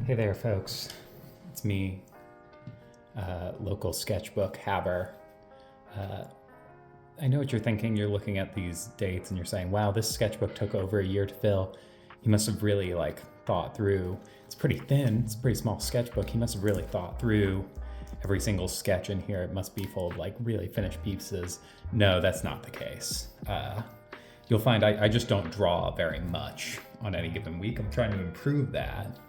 Hey there, folks. It's me, local sketchbook haver. I know what you're thinking. You're looking at these dates and you're saying, wow, this sketchbook took over a year to fill. He must have really thought through. It's pretty thin. It's a pretty small sketchbook. He must have really thought through every single sketch in here. It must be full of really finished pieces. No, that's not the case. You'll find I just don't draw very much on any given week. I'm trying to improve that.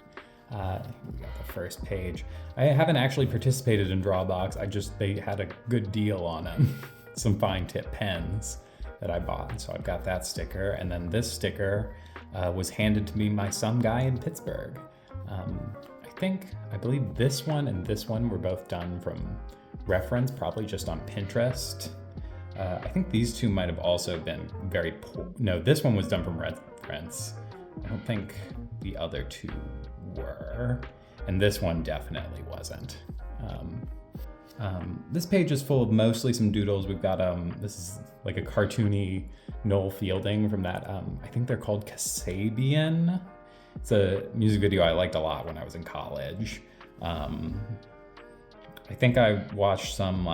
We got the first page. I haven't actually participated in Drawbox. They had a good deal on them. Some fine tip pens that I bought. So I've got that sticker. And then this sticker was handed to me by some guy in Pittsburgh. I believe this one and this one were both done from reference, probably just on Pinterest. I think these two might have also been very poor. No, this one was done from reference. I don't think the other two were, and this one definitely wasn't. This page is full of mostly some doodles. We've got this is like a cartoony Noel Fielding from that I think they're called Kasabian. It's a music video I liked a lot when I was in college. I think I watched some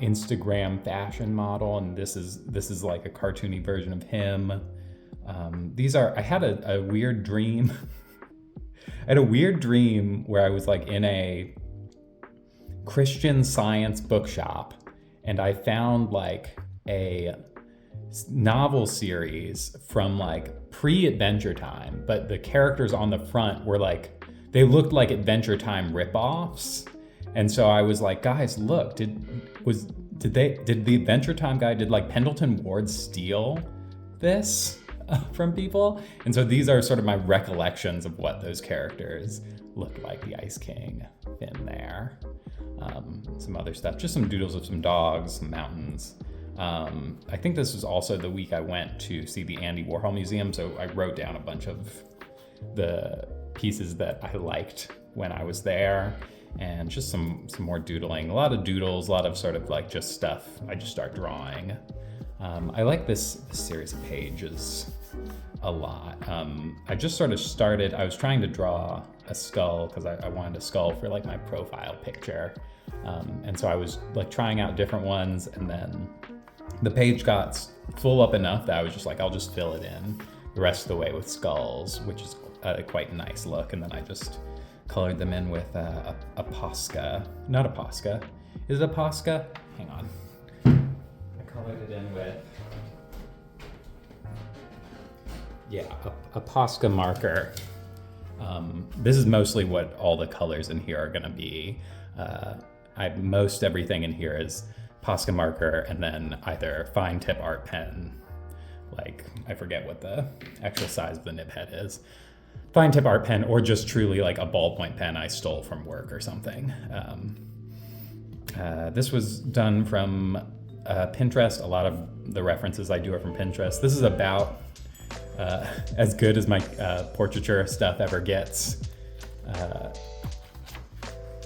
Instagram fashion model, and this is like a cartoony version of him. I had a weird dream. I had a weird dream where I was in a Christian Science bookshop, and I found a novel series from pre-Adventure Time, but the characters on the front were they looked like Adventure Time ripoffs. And so I was like, guys, look, did the Adventure Time guy, did Pendleton Ward steal this from people? And so these are sort of my recollections of what those characters looked like. The Ice King, Finn there, some other stuff, just some doodles of some dogs, some mountains. I think this was also the week I went to see the Andy Warhol Museum, so I wrote down a bunch of the pieces that I liked when I was there, and just some more doodling, a lot of doodles, a lot of sort of just stuff I just start drawing. I like this series of pages a lot. I just sort of started, I was trying to draw a skull because I wanted a skull for my profile picture. And so I was trying out different ones, and then the page got full up enough that I was just I'll just fill it in the rest of the way with skulls, which is quite a nice look. And then I just colored them in with a Posca. Not a Posca. Is it a Posca? Hang on. I colored it in with, a Posca marker. This is mostly what all the colors in here are gonna be. Most everything in here is Posca marker, and then either fine tip art pen, I forget what the actual size of the nib head is, fine tip art pen, or just truly a ballpoint pen I stole from work or something. This was done from Pinterest. A lot of the references I do are from Pinterest. This is about as good as my portraiture stuff ever gets,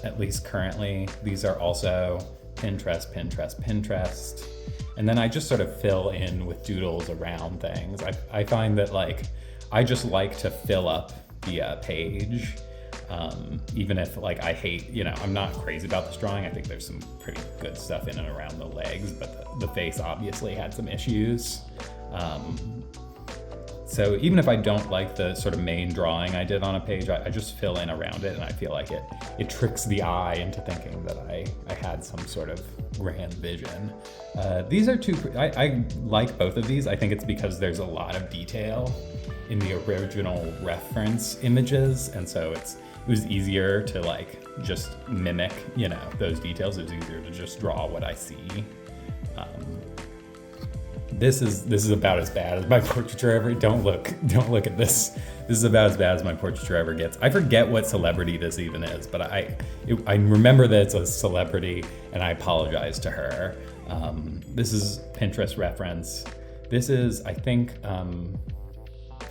at least currently. These are also Pinterest. And then I just sort of fill in with doodles around things. I find that I just like to fill up the page, even if I hate, I'm not crazy about this drawing. I think there's some pretty good stuff in and around the legs, but the face obviously had some issues. So even if I don't like the sort of main drawing I did on a page, I just fill in around it, and I feel like it tricks the eye into thinking that I had some sort of grand vision. These are two, I like both of these. I think it's because there's a lot of detail in the original reference images, and so it was easier to just mimic, those details. It was easier to just draw what I see. This is about as bad as my portraiture ever. Don't look at this. This is about as bad as my portraiture ever gets. I forget what celebrity this even is, but I remember that it's a celebrity, and I apologize to her. This is Pinterest reference. This is, I think,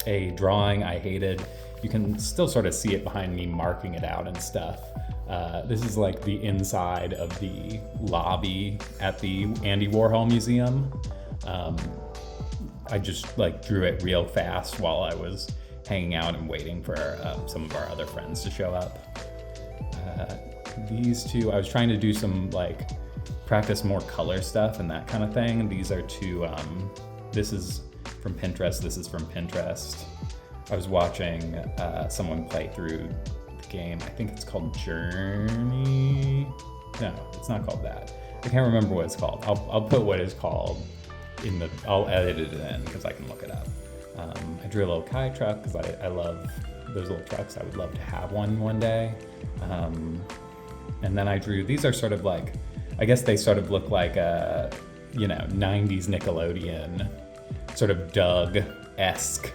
a drawing I hated. You can still sort of see it behind me marking it out and stuff. This is the inside of the lobby at the Andy Warhol Museum. I just drew it real fast while I was hanging out and waiting for some of our other friends to show up. These two, I was trying to do some like practice more color stuff and that kind of thing. These are two, this is from Pinterest, this is from Pinterest. I was watching someone play through the game. I think it's called Journey. No, it's not called that. I can't remember what it's called. I'll put what it's called in the, I'll edit it in because I can look it up. I drew a little Kai truck because I love those little trucks. I would love to have one day. And then I drew, these are sort of like, I guess they sort of look like a, 90s Nickelodeon, sort of Doug-esque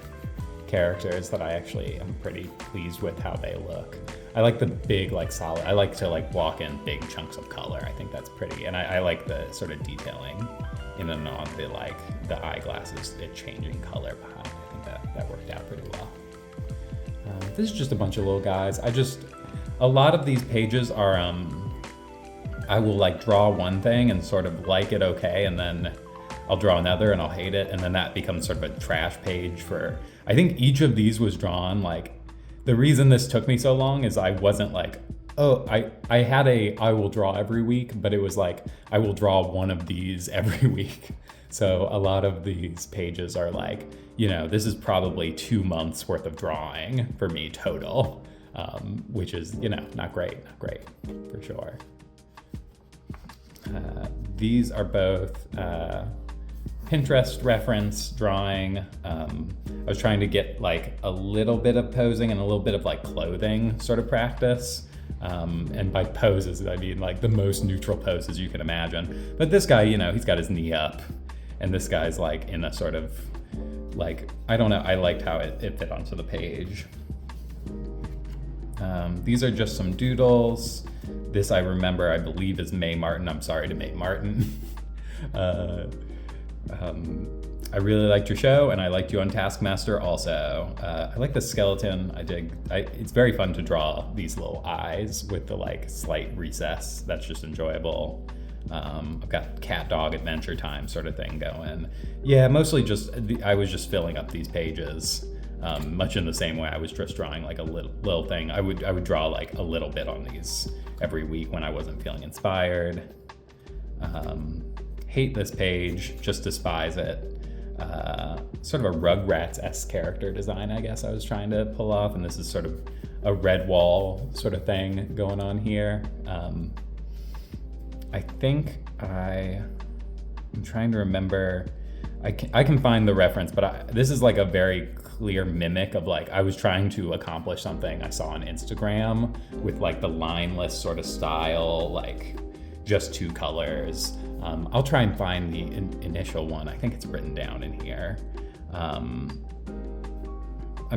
characters that I actually am pretty pleased with how they look. I like the big, like solid, I like to like walk in big chunks of color. I think that's pretty. And I like the sort of detailing in and on the eyeglasses, it changing color behind. I think that worked out pretty well. This is just a bunch of little guys. A lot of these pages are, I will like draw one thing and sort of like it okay, and then I'll draw another and I'll hate it, and then that becomes sort of a trash page for, I think each of these was drawn, like, the reason this took me so long is I wasn't like, oh, I had I will draw every week, but it was like, I will draw one of these every week. So a lot of these pages are like, this is probably 2 months worth of drawing for me total, which is, not great for sure. These are both Pinterest reference drawing. I was trying to get like a little bit of posing and a little bit of like clothing sort of practice. And by poses, I mean like the most neutral poses you can imagine. But this guy, he's got his knee up, and this guy's like in a sort of like, I don't know, I liked how it fit onto the page. These are just some doodles. This I remember, I believe, is Mae Martin. I'm sorry to Mae Martin. I really liked your show, and I liked you on Taskmaster also. I like the skeleton. It's very fun to draw these little eyes with the like slight recess. That's just enjoyable. I've got cat dog adventure time sort of thing going. Yeah, mostly I was just filling up these pages. Much in the same way I was just drawing like a little thing. I would draw like a little bit on these every week when I wasn't feeling inspired. Hate this page, just despise it. Sort of a Rugrats-esque character design, I guess I was trying to pull off, and this is sort of a red wall sort of thing going on here. I think I'm trying to remember, I can find the reference, but this is like a very clear mimic of like, I was trying to accomplish something I saw on Instagram with like the lineless sort of style, like just 2 colors. I'll try and find the initial one. I think it's written down in here. I'm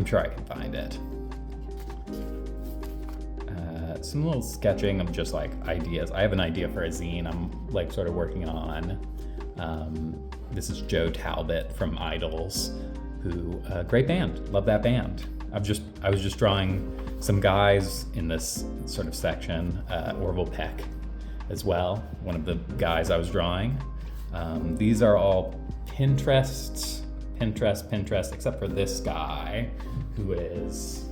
sure I can find it. Some little sketching of just like ideas. I have an idea for a zine I'm like sort of working on. This is Joe Talbot from Idols, who, great band, love that band. I was just drawing some guys in this sort of section, Orville Peck as well, one of the guys I was drawing. These are all Pinterest, except for this guy, who is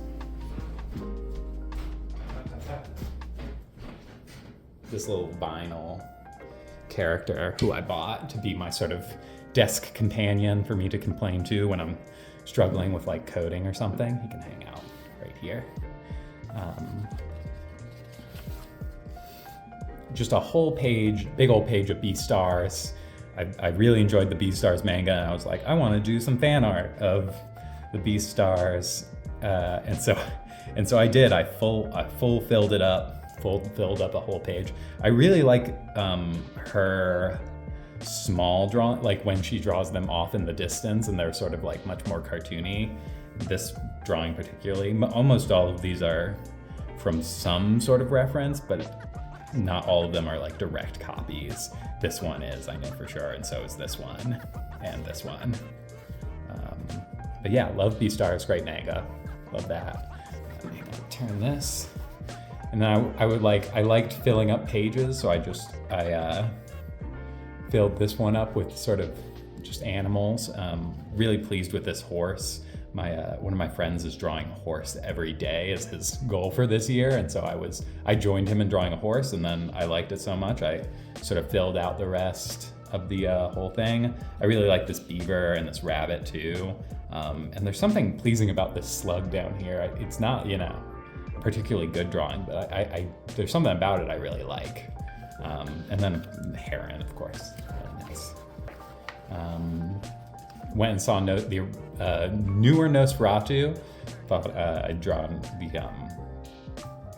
this little vinyl character who I bought to be my sort of desk companion for me to complain to when I'm struggling with like coding or something. He can hang out right here. Just a whole page, big old page of Beastars. I really enjoyed the Beastars manga, and I was like, I want to do some fan art of the Beastars, and so I did. I filled it up, filled up a whole page. I really like her small drawing, like when she draws them off in the distance, and they're sort of like much more cartoony. This drawing particularly, almost all of these are from some sort of reference, but not all of them are like direct copies. This one is, I know for sure, and so is this one and this one. But yeah, love Beastars, great manga, love that. Let me turn this, and then I liked filling up pages, so I filled this one up with sort of just animals. Really pleased with this horse one of my friends is drawing a horse every day as his goal for this year, and so I joined him in drawing a horse, and then I liked it so much I sort of filled out the rest of the whole thing. I really like this beaver and this rabbit too, and there's something pleasing about this slug down here. It's not, particularly good drawing, but I there's something about it I really like. And then the heron, of course, really nice. Went and saw the newer Nosferatu. Thought I'd drawn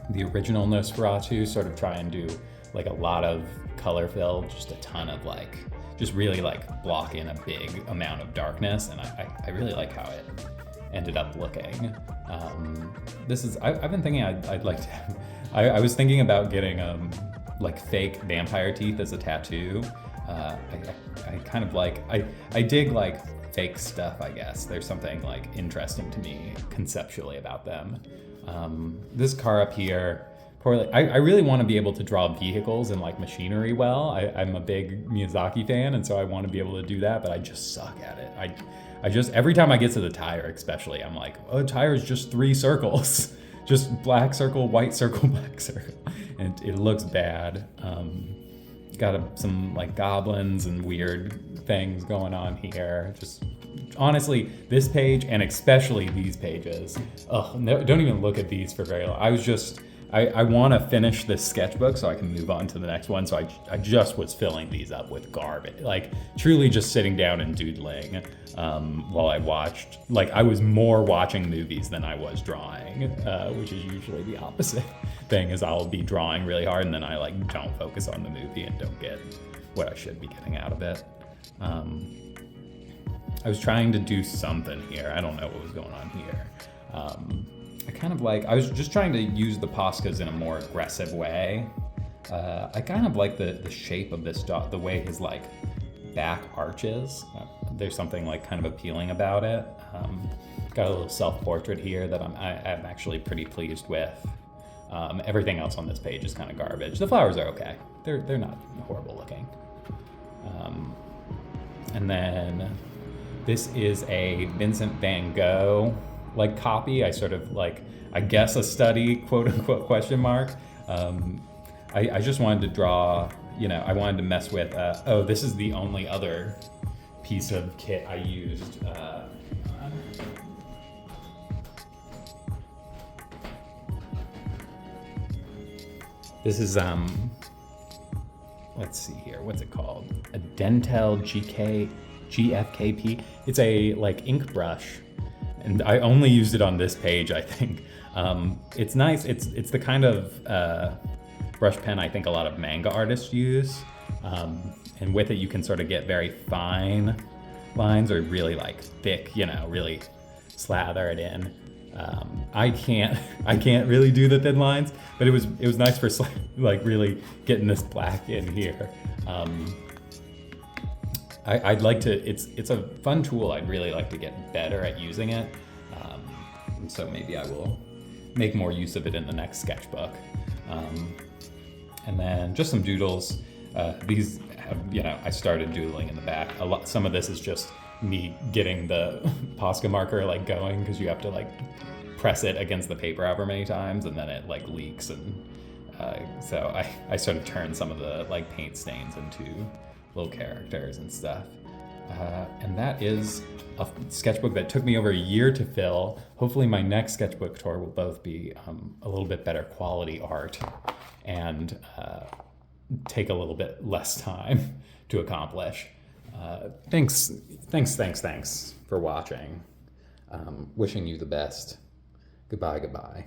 the original Nosferatu, sort of try and do like a lot of color fill, just a ton of just really block in a big amount of darkness, and I really like how it ended up looking. I've been thinking I'd like to have, I was thinking about getting fake vampire teeth as a tattoo. I kind of I dig fake stuff, I guess. There's something interesting to me conceptually about them. This car up here, I really want to be able to draw vehicles and machinery well. I'm a big Miyazaki fan, and so I want to be able to do that, but I just suck at it. I just, every time I get to the tire especially, I'm like, oh, the tire is just 3 circles. Just black circle, white circle, black circle. And it looks bad. Got some goblins and weird things going on here. Just honestly, this page and especially these pages. No, don't even look at these for very long. I want to finish this sketchbook so I can move on to the next one. So I just was filling these up with garbage, truly just sitting down and doodling while I watched. I was more watching movies than I was drawing, which is usually the opposite thing. Is I'll be drawing really hard and then I don't focus on the movie and don't get what I should be getting out of it. I was trying to do something here. I don't know what was going on here. I was just trying to use the Poscas in a more aggressive way. I kind of like the shape of this dog, the way his back arches. There's something kind of appealing about it. Got a little self-portrait here that I'm actually pretty pleased with. Everything else on this page is kind of garbage. The flowers are okay. They're not horrible looking. And then this is a Vincent van Gogh copy. I sort of I guess a study, quote unquote, question mark. I just wanted to draw, I wanted to mess with, this is the only other piece of kit I used. This is, let's see here, what's it called? A Dentel GFKP. It's a ink brush. And I only used it on this page, I think. It's nice. It's the kind of brush pen I think a lot of manga artists use. And with it, you can sort of get very fine lines or really thick, really slather it in. I can't really do the thin lines, but it was nice for really getting this black in here. I'd like to, it's a fun tool. I'd really like to get better at using it. And so maybe I will make more use of it in the next sketchbook. And then just some doodles. These have, I started doodling in the back. Some of this is just me getting the Posca marker going, because you have to press it against the paper however many times, and then it leaks. And so I sort of turned some of the paint stains into little characters and stuff. And that is a sketchbook that took me over a year to fill. Hopefully my next sketchbook tour will both be a little bit better quality art and take a little bit less time to accomplish. Thanks for watching. Wishing you the best. Goodbye.